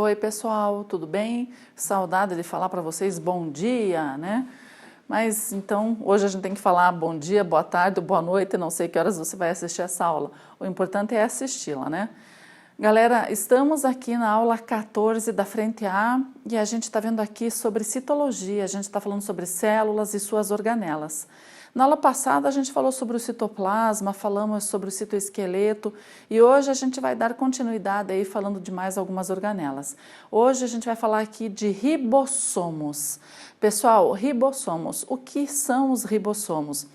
Oi, pessoal, tudo bem? Saudade de falar para vocês bom dia, né? Mas então, hoje a gente tem que falar bom dia, boa tarde, boa noite, não sei que horas você vai assistir essa aula. O importante é assisti-la, né? Galera, estamos aqui na aula 14 da Frente A e a gente está vendo aqui sobre citologia, a gente está falando sobre células e suas organelas. Na aula passada a gente falou sobre o citoplasma, falamos sobre o citoesqueleto e hoje a gente vai dar continuidade aí falando de mais algumas organelas. Hoje a gente vai falar aqui de ribossomos. Pessoal, ribossomos, o que são os ribossomos?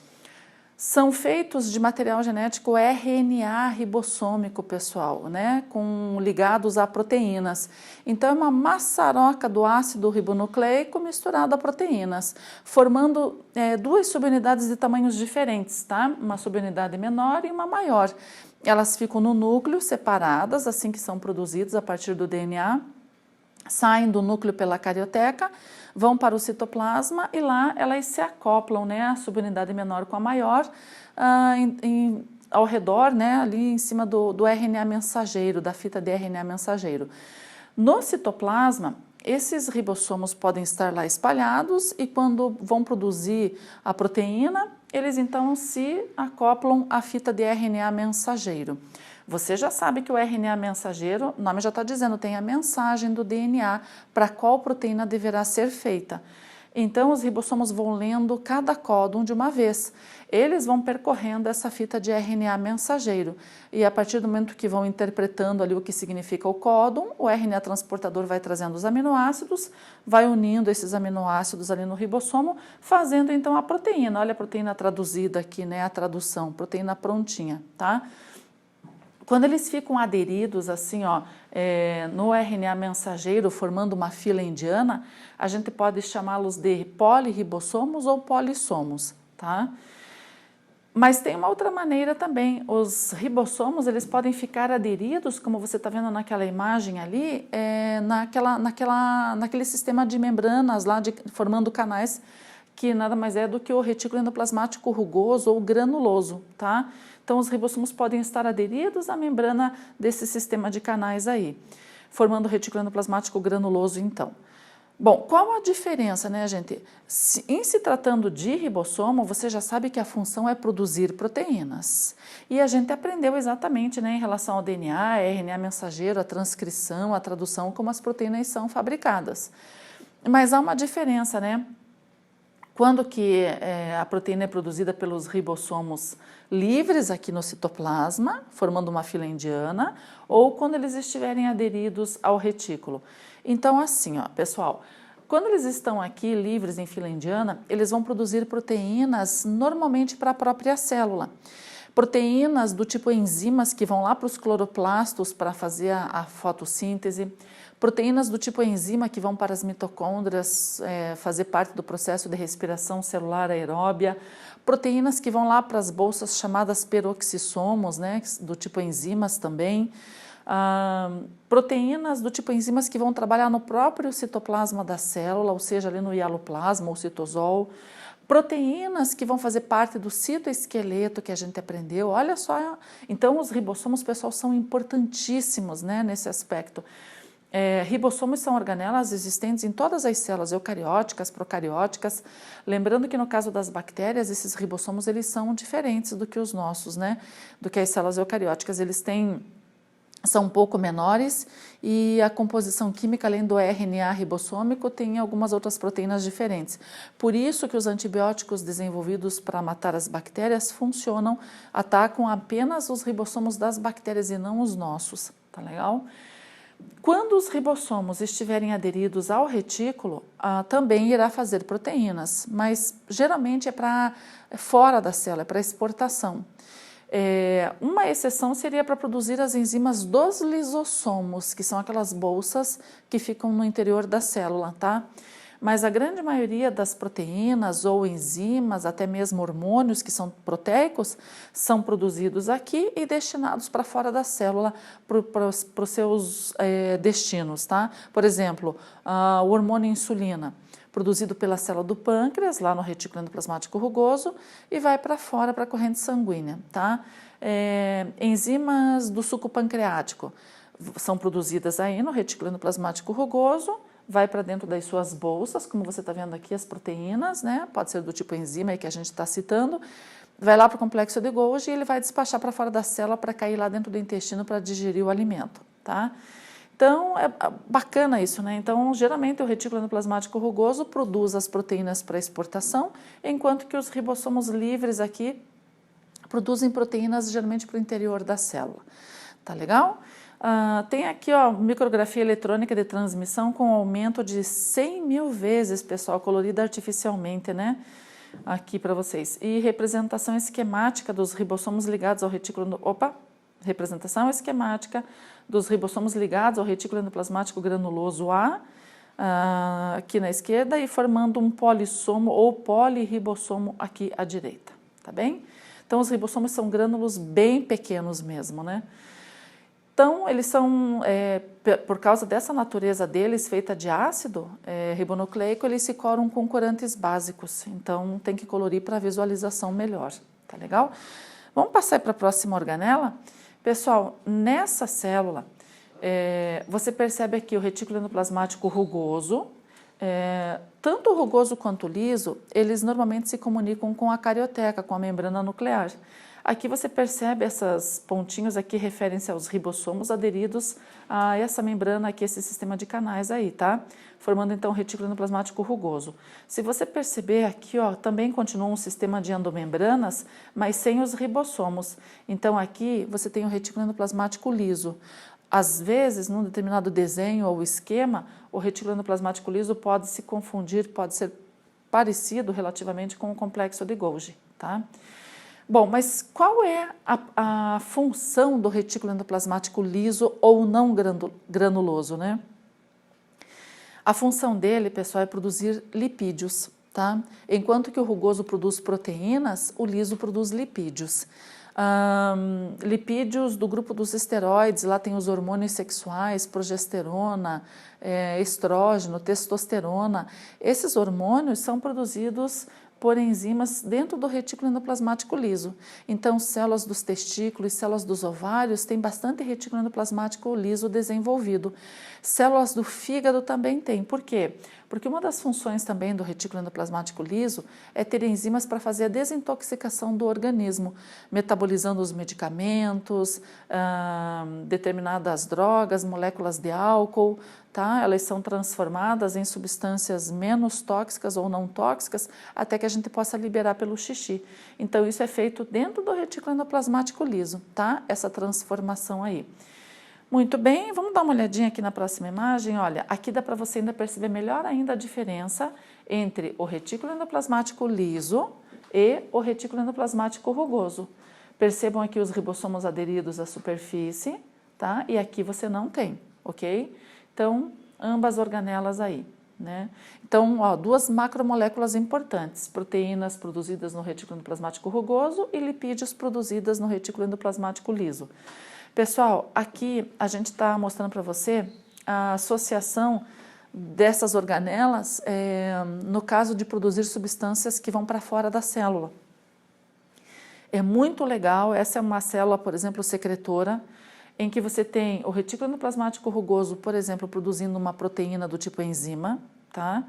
São feitos de material genético RNA ribossômico, pessoal, né? Ligados a proteínas. Então, é uma maçaroca do ácido ribonucleico misturado a proteínas, formando duas subunidades de tamanhos diferentes, tá? Uma subunidade menor e uma maior. Elas ficam no núcleo separadas, assim que são produzidas a partir do DNA, saem do núcleo pela carioteca, vão para o citoplasma e lá elas se acoplam, né, a subunidade menor com a maior, ao redor, né, ali em cima do RNA mensageiro, da fita de RNA mensageiro. No citoplasma, esses ribossomos podem estar lá espalhados e quando vão produzir a proteína, eles então se acoplam à fita de RNA mensageiro. Você já sabe que o RNA mensageiro, o nome já está dizendo, tem a mensagem do DNA para qual proteína deverá ser feita. Então, os ribossomos vão lendo cada códon de uma vez. Eles vão percorrendo essa fita de RNA mensageiro e a partir do momento que vão interpretando ali o que significa o códon, o RNA transportador vai trazendo os aminoácidos, vai unindo esses aminoácidos ali no ribossomo, fazendo então a proteína. Olha a proteína traduzida aqui, né? A tradução, proteína prontinha, tá? Quando eles ficam aderidos assim, ó, no RNA mensageiro, formando uma fila indiana, a gente pode chamá-los de poliribossomos ou polissomos, tá? Mas tem uma outra maneira também, os ribossomos, eles podem ficar aderidos, como você está vendo naquela imagem ali, naquele sistema de membranas lá, formando canais, que nada mais é do que o retículo endoplasmático rugoso ou granuloso, tá? Então, os ribossomos podem estar aderidos à membrana desse sistema de canais aí, formando o retículo endoplasmático granuloso, então. Bom, qual a diferença, né, gente? Em se tratando de ribossomo, você já sabe que a função é produzir proteínas. E a gente aprendeu exatamente, né, em relação ao DNA, RNA mensageiro, a transcrição, a tradução, como as proteínas são fabricadas. Mas há uma diferença, né? Quando que a proteína é produzida pelos ribossomos livres aqui no citoplasma, formando uma fila indiana, ou quando eles estiverem aderidos ao retículo. Então, assim, ó, pessoal, quando eles estão aqui livres em fila indiana, eles vão produzir proteínas normalmente para a própria célula. Proteínas do tipo enzimas que vão lá para os cloroplastos para fazer a fotossíntese, proteínas do tipo enzima que vão para as mitocôndrias fazer parte do processo de respiração celular aeróbia, proteínas que vão lá para as bolsas chamadas peroxissomos, né, do tipo enzimas também, proteínas do tipo enzimas que vão trabalhar no próprio citoplasma da célula, ou seja, ali no hialoplasma ou citosol, proteínas que vão fazer parte do citoesqueleto que a gente aprendeu. Olha só, então os ribossomos, pessoal, são importantíssimos, né, nesse aspecto. Ribossomos são organelas existentes em todas as células eucarióticas, procarióticas. Lembrando que no caso das bactérias, esses ribossomos eles são diferentes do que os nossos, né, do que as células eucarióticas. Eles são um pouco menores e a composição química, além do RNA ribossômico, tem algumas outras proteínas diferentes. Por isso que os antibióticos desenvolvidos para matar as bactérias atacam apenas os ribossomos das bactérias e não os nossos, tá legal? Quando os ribossomos estiverem aderidos ao retículo, também irá fazer proteínas, mas geralmente é para fora da célula, é para exportação. Uma exceção seria para produzir as enzimas dos lisossomos, que são aquelas bolsas que ficam no interior da célula, tá? Mas a grande maioria das proteínas ou enzimas, até mesmo hormônios que são proteicos, são produzidos aqui e destinados para fora da célula para os seus destinos, tá? Por exemplo, o hormônio insulina, produzido pela célula do pâncreas, lá no retículo endoplasmático rugoso, e vai para fora para a corrente sanguínea, tá? Enzimas do suco pancreático são produzidas aí no retículo endoplasmático rugoso, vai para dentro das suas bolsas, como você está vendo aqui, as proteínas, né? Pode ser do tipo enzima aí que a gente está citando, vai lá para o complexo de Golgi e ele vai despachar para fora da célula para cair lá dentro do intestino para digerir o alimento, tá? Então, é bacana isso, né? Então, geralmente o retículo endoplasmático rugoso produz as proteínas para exportação, enquanto que os ribossomos livres aqui produzem proteínas geralmente para o interior da célula. Tá legal? Tem aqui, ó, micrografia eletrônica de transmissão com aumento de 100.000 vezes, pessoal, colorida artificialmente, né? Aqui para vocês. E representação esquemática dos ribossomos ligados ao retículo... Representação esquemática dos ribossomos ligados ao retículo endoplasmático granuloso A, aqui na esquerda, e formando um polissomo ou polirribossomo aqui à direita, tá bem? Então, os ribossomos são grânulos bem pequenos mesmo, né? Então, eles são, por causa dessa natureza deles, feita de ácido ribonucleico, eles se coram com corantes básicos. Então, tem que colorir para visualização melhor, tá legal? Vamos passar para a próxima organela? Pessoal, nessa célula, você percebe aqui o retículo endoplasmático rugoso, tanto o rugoso quanto o liso, eles normalmente se comunicam com a carioteca, com a membrana nuclear. Aqui você percebe esses pontinhos aqui referem-se aos ribossomos aderidos a essa membrana aqui, esse sistema de canais aí, tá? Formando então o retículo endoplasmático rugoso. Se você perceber aqui, ó, também continua um sistema de endomembranas, mas sem os ribossomos. Então aqui você tem o retículo endoplasmático liso. Às vezes, num determinado desenho ou esquema, o retículo endoplasmático liso pode se confundir, pode ser parecido relativamente com o complexo de Golgi, tá? Bom, mas qual é a função do retículo endoplasmático liso ou não granuloso, né? A função dele, pessoal, é produzir lipídios, tá? Enquanto que o rugoso produz proteínas, o liso produz lipídios. Lipídios do grupo dos esteroides, lá tem os hormônios sexuais, progesterona, estrógeno, testosterona. Esses hormônios são produzidos por enzimas dentro do retículo endoplasmático liso. Então, células dos testículos, células dos ovários têm bastante retículo endoplasmático liso desenvolvido. Células do fígado também tem. Por quê? Porque uma das funções também do retículo endoplasmático liso é ter enzimas para fazer a desintoxicação do organismo, metabolizando os medicamentos, determinadas drogas, moléculas de álcool, tá? Elas são transformadas em substâncias menos tóxicas ou não tóxicas até que a gente possa liberar pelo xixi. Então, isso é feito dentro do retículo endoplasmático liso, tá? Essa transformação aí. Muito bem, vamos dar uma olhadinha aqui na próxima imagem. Olha, aqui dá para você ainda perceber melhor ainda a diferença entre o retículo endoplasmático liso e o retículo endoplasmático rugoso. Percebam aqui os ribossomos aderidos à superfície, tá? E aqui você não tem, ok? Então, ambas organelas aí, né? Então, ó, duas macromoléculas importantes, proteínas produzidas no retículo endoplasmático rugoso e lipídios produzidas no retículo endoplasmático liso. Pessoal, aqui a gente está mostrando para você a associação dessas organelas no caso de produzir substâncias que vão para fora da célula. É muito legal, essa é uma célula, por exemplo, secretora, em que você tem o retículo endoplasmático rugoso, por exemplo, produzindo uma proteína do tipo enzima, tá?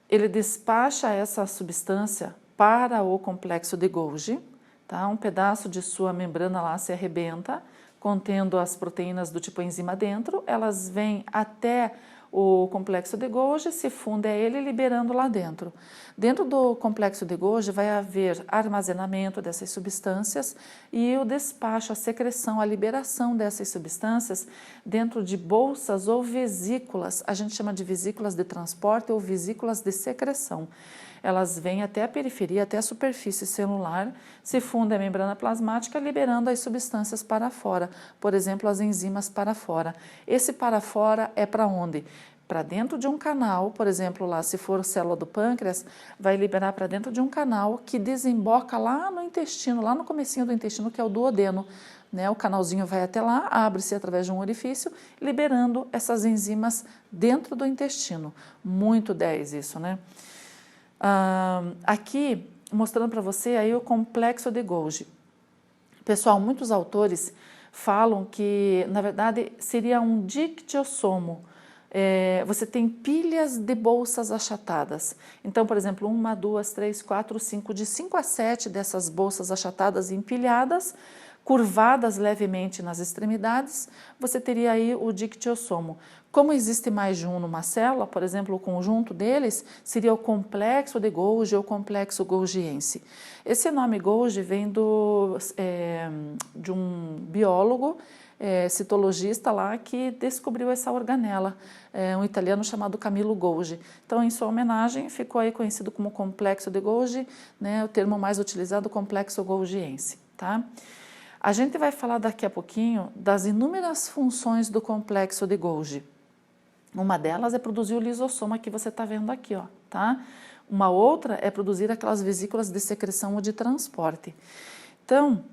Ele despacha essa substância para o complexo de Golgi, tá? Um pedaço de sua membrana lá se arrebenta, contendo as proteínas do tipo enzima dentro, elas vêm até o complexo de Golgi, se funde a ele, liberando lá dentro. Dentro do complexo de Golgi vai haver armazenamento dessas substâncias e o despacho, a secreção, a liberação dessas substâncias dentro de bolsas ou vesículas. A gente chama de vesículas de transporte ou vesículas de secreção. Elas vêm até a periferia, até a superfície celular, se fundem a membrana plasmática, liberando as substâncias para fora, por exemplo, as enzimas para fora. Esse para fora é para onde? Para dentro de um canal, por exemplo, lá se for célula do pâncreas, vai liberar para dentro de um canal que desemboca lá no intestino, lá no comecinho do intestino, que é o duodeno. Né? O canalzinho vai até lá, abre-se através de um orifício, liberando essas enzimas dentro do intestino. Muito 10 isso, né? Aqui, mostrando para você aí o complexo de Golgi. Pessoal, muitos autores falam que, na verdade, seria um dictiossomo. Você tem pilhas de bolsas achatadas. Então, por exemplo, 1, 2, 3, 4, 5, de 5 a 7 dessas bolsas achatadas empilhadas, curvadas levemente nas extremidades, você teria aí o dictiossomo. Como existe mais de um numa célula, por exemplo, o conjunto deles seria o complexo de Golgi ou complexo golgiense. Esse nome Golgi vem de um biólogo, citologista lá, que descobriu essa organela, um italiano chamado Camillo Golgi. Então, em sua homenagem, ficou aí conhecido como complexo de Golgi, né, o termo mais utilizado, complexo golgiense, tá? A gente vai falar daqui a pouquinho das inúmeras funções do complexo de Golgi. Uma delas é produzir o lisossoma que você está vendo aqui, ó, tá? Uma outra é produzir aquelas vesículas de secreção ou de transporte. Então,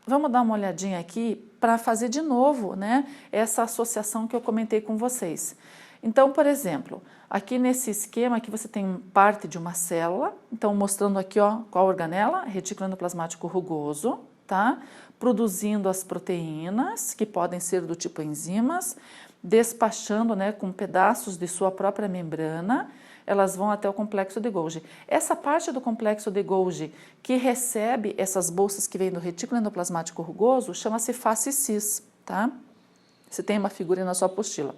vamos dar uma olhadinha aqui para fazer de novo, né, essa associação que eu comentei com vocês. Então, por exemplo, aqui nesse esquema aqui você tem parte de uma célula, então mostrando aqui, ó, qual organela? Retículo endoplasmático rugoso, tá? Produzindo as proteínas, que podem ser do tipo enzimas, despachando, né, com pedaços de sua própria membrana, elas vão até o complexo de Golgi. Essa parte do complexo de Golgi que recebe essas bolsas que vêm do retículo endoplasmático rugoso chama-se face cis, tá? Você tem uma figura na sua apostila.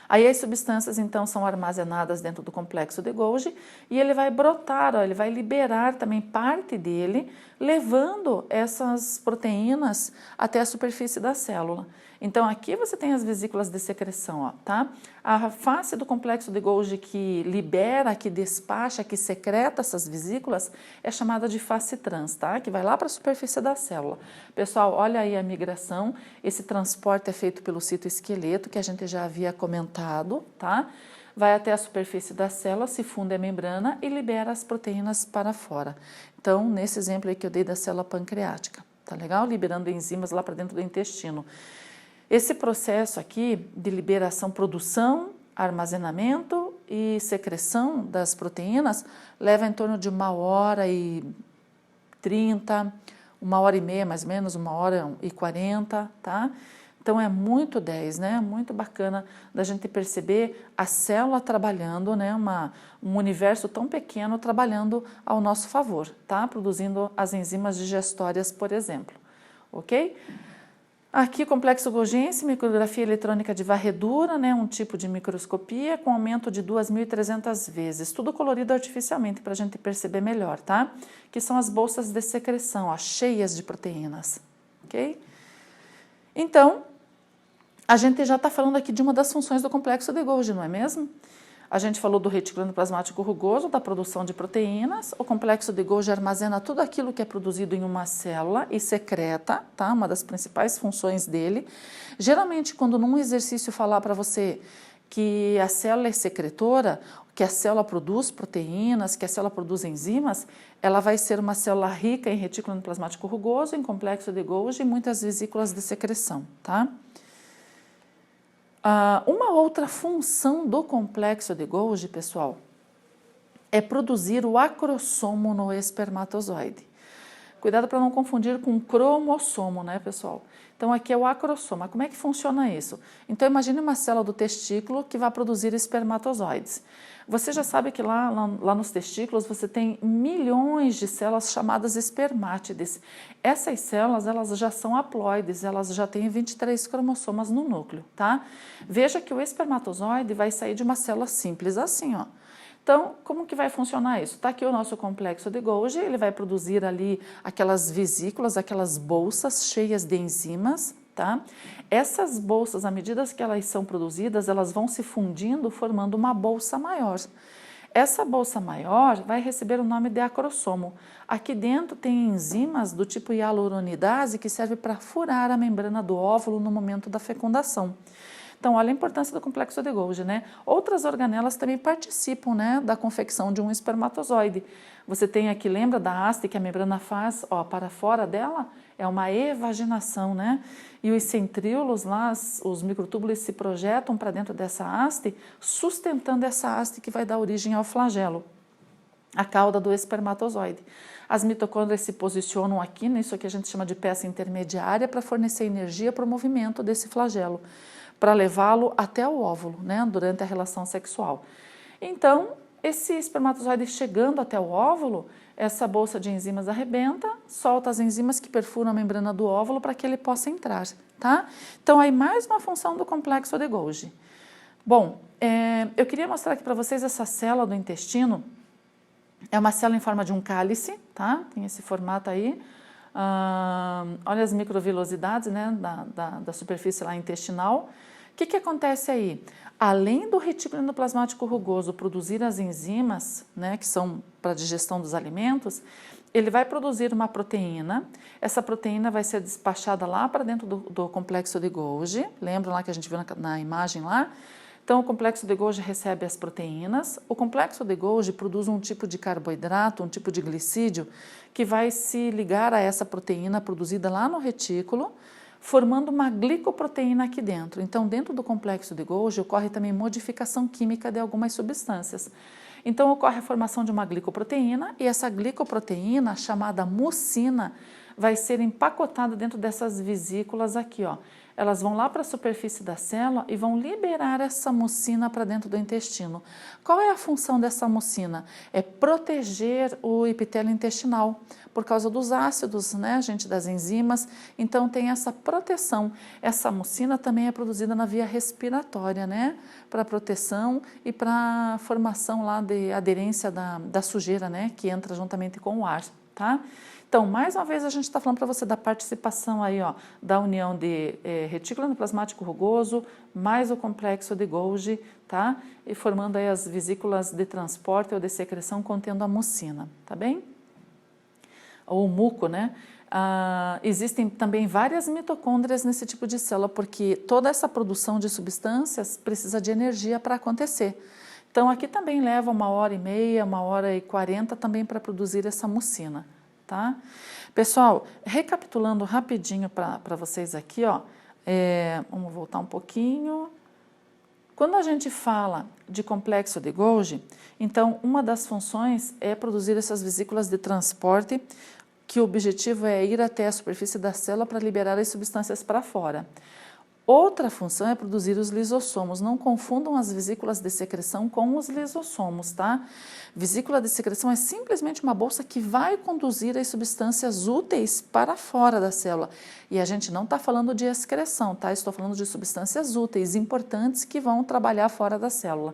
Aí as substâncias, então, são armazenadas dentro do complexo de Golgi e ele vai brotar, ó, ele vai liberar também parte dele, levando essas proteínas até a superfície da célula. Então, aqui você tem as vesículas de secreção, ó, tá? A face do complexo de Golgi que libera, que despacha, que secreta essas vesículas é chamada de face trans, tá? Que vai lá para a superfície da célula. Pessoal, olha aí a migração. Esse transporte é feito pelo citoesqueleto, que a gente já havia comentado, tá? Vai até a superfície da célula, se funde a membrana e libera as proteínas para fora. Então, nesse exemplo aí que eu dei da célula pancreática, tá legal? Liberando enzimas lá para dentro do intestino. Esse processo aqui de liberação, produção, armazenamento e secreção das proteínas leva em torno de 1h30, 1h30 mais ou menos, 1h40, tá? Então é muito 10, né? Muito bacana da gente perceber a célula trabalhando, né? Um universo tão pequeno trabalhando ao nosso favor, tá? Produzindo as enzimas digestórias, por exemplo, ok? Aqui, complexo golgiense, micrografia eletrônica de varredura, né, um tipo de microscopia com aumento de 2.300 vezes, tudo colorido artificialmente para a gente perceber melhor, tá? Que são as bolsas de secreção, ó, cheias de proteínas, ok? Então, a gente já está falando aqui de uma das funções do complexo de Golgi, não é mesmo? A gente falou do retículo endoplasmático rugoso, da produção de proteínas. O complexo de Golgi armazena tudo aquilo que é produzido em uma célula e secreta, tá? Uma das principais funções dele. Geralmente, quando num exercício falar para você que a célula é secretora, que a célula produz proteínas, que a célula produz enzimas, ela vai ser uma célula rica em retículo endoplasmático rugoso, em complexo de Golgi e muitas vesículas de secreção, tá? Uma outra função do complexo de Golgi, pessoal, é produzir o acrossomo no espermatozoide. Cuidado para não confundir com cromossomo, né, pessoal? Então, aqui é o acrossoma. Como é que funciona isso? Então, imagine uma célula do testículo que vai produzir espermatozoides. Você já sabe que lá nos testículos você tem milhões de células chamadas espermátides. Essas células, elas já são haploides, elas já têm 23 cromossomas no núcleo, tá? Veja que o espermatozoide vai sair de uma célula simples assim, ó. Então, como que vai funcionar isso? Está aqui o nosso complexo de Golgi, ele vai produzir ali aquelas vesículas, aquelas bolsas cheias de enzimas, tá? Essas bolsas, à medida que elas são produzidas, elas vão se fundindo, formando uma bolsa maior. Essa bolsa maior vai receber o nome de acrossomo. Aqui dentro tem enzimas do tipo hialuronidase que serve para furar a membrana do óvulo no momento da fecundação. Então, olha a importância do complexo de Golgi, né? Outras organelas também participam, né, da confecção de um espermatozoide. Você tem aqui, lembra da haste que a membrana faz, ó, para fora dela? É uma evaginação, né? E os centríolos lá, os microtúbulos se projetam para dentro dessa haste, sustentando essa haste que vai dar origem ao flagelo. a cauda do espermatozoide. As mitocôndrias se posicionam aqui, nisso aqui a gente chama de peça intermediária, para fornecer energia para o movimento desse flagelo, para levá-lo até o óvulo, né, durante a relação sexual. Então, esse espermatozoide chegando até o óvulo, essa bolsa de enzimas arrebenta, solta as enzimas que perfuram a membrana do óvulo para que ele possa entrar, tá? Então, aí mais uma função do complexo de Golgi. Bom, eu queria mostrar aqui para vocês essa célula do intestino. É uma célula em forma de um cálice, tá? Tem esse formato aí. Olha as microvilosidades, né, da superfície lá intestinal. O que acontece aí? Além do retículo endoplasmático rugoso produzir as enzimas, né, que são para a digestão dos alimentos, ele vai produzir uma proteína. Essa proteína vai ser despachada lá para dentro do complexo de Golgi. Lembram lá que a gente viu na imagem lá? Então, o complexo de Golgi recebe as proteínas. O complexo de Golgi produz um tipo de carboidrato, um tipo de glicídio, que vai se ligar a essa proteína produzida lá no retículo, formando uma glicoproteína aqui dentro. Então, dentro do complexo de Golgi ocorre também modificação química de algumas substâncias. Então, ocorre a formação de uma glicoproteína e essa glicoproteína, chamada mucina, vai ser empacotada dentro dessas vesículas aqui, ó. Elas vão lá para a superfície da célula e vão liberar essa mucina para dentro do intestino. Qual é a função dessa mucina? É proteger o epitélio intestinal, por causa dos ácidos, né, gente, das enzimas. Então, tem essa proteção. Essa mucina também é produzida na via respiratória, né, para proteção e para formação lá de aderência da sujeira, né, que entra juntamente com o ar, tá? Então, mais uma vez, a gente está falando para você da participação aí, ó, da união de retículo endoplasmático rugoso mais o complexo de Golgi, tá? E formando aí as vesículas de transporte ou de secreção contendo a mucina, tá bem? Ou o muco, né? Existem também várias mitocôndrias nesse tipo de célula, porque toda essa produção de substâncias precisa de energia para acontecer. Então, aqui também leva 1h30, 1h40 também para produzir essa mucina. Tá? Pessoal, recapitulando rapidinho para vocês aqui, ó, vamos voltar um pouquinho. Quando a gente fala de complexo de Golgi, então uma das funções é produzir essas vesículas de transporte, que o objetivo é ir até a superfície da célula para liberar as substâncias para fora. Outra função é produzir os lisossomos. Não confundam as vesículas de secreção com os lisossomos, tá? Vesícula de secreção é simplesmente uma bolsa que vai conduzir as substâncias úteis para fora da célula. E a gente não está falando de excreção, tá? Estou falando de substâncias úteis, importantes, que vão trabalhar fora da célula.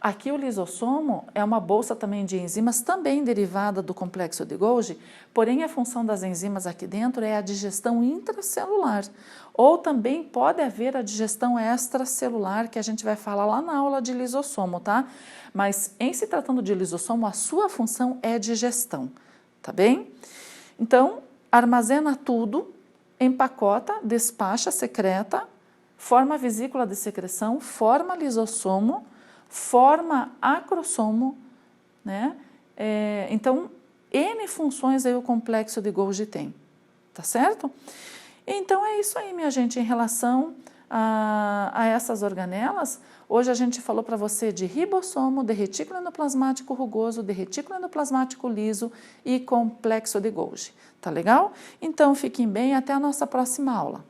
Aqui o lisossomo é uma bolsa também de enzimas, também derivada do complexo de Golgi, porém a função das enzimas aqui dentro é a digestão intracelular. Ou também pode haver a digestão extracelular, que a gente vai falar lá na aula de lisossomo, tá? Mas em se tratando de lisossomo, a sua função é digestão, tá bem? Então, armazena tudo, empacota, despacha, secreta, forma vesícula de secreção, forma lisossomo, forma acrossomo, né? Então, N funções aí o complexo de Golgi tem, tá certo? Então, é isso aí, minha gente, em relação a essas organelas. Hoje a gente falou para você de ribossomo, de retículo endoplasmático rugoso, de retículo endoplasmático liso e complexo de Golgi, tá legal? Então, fiquem bem, até a nossa próxima aula.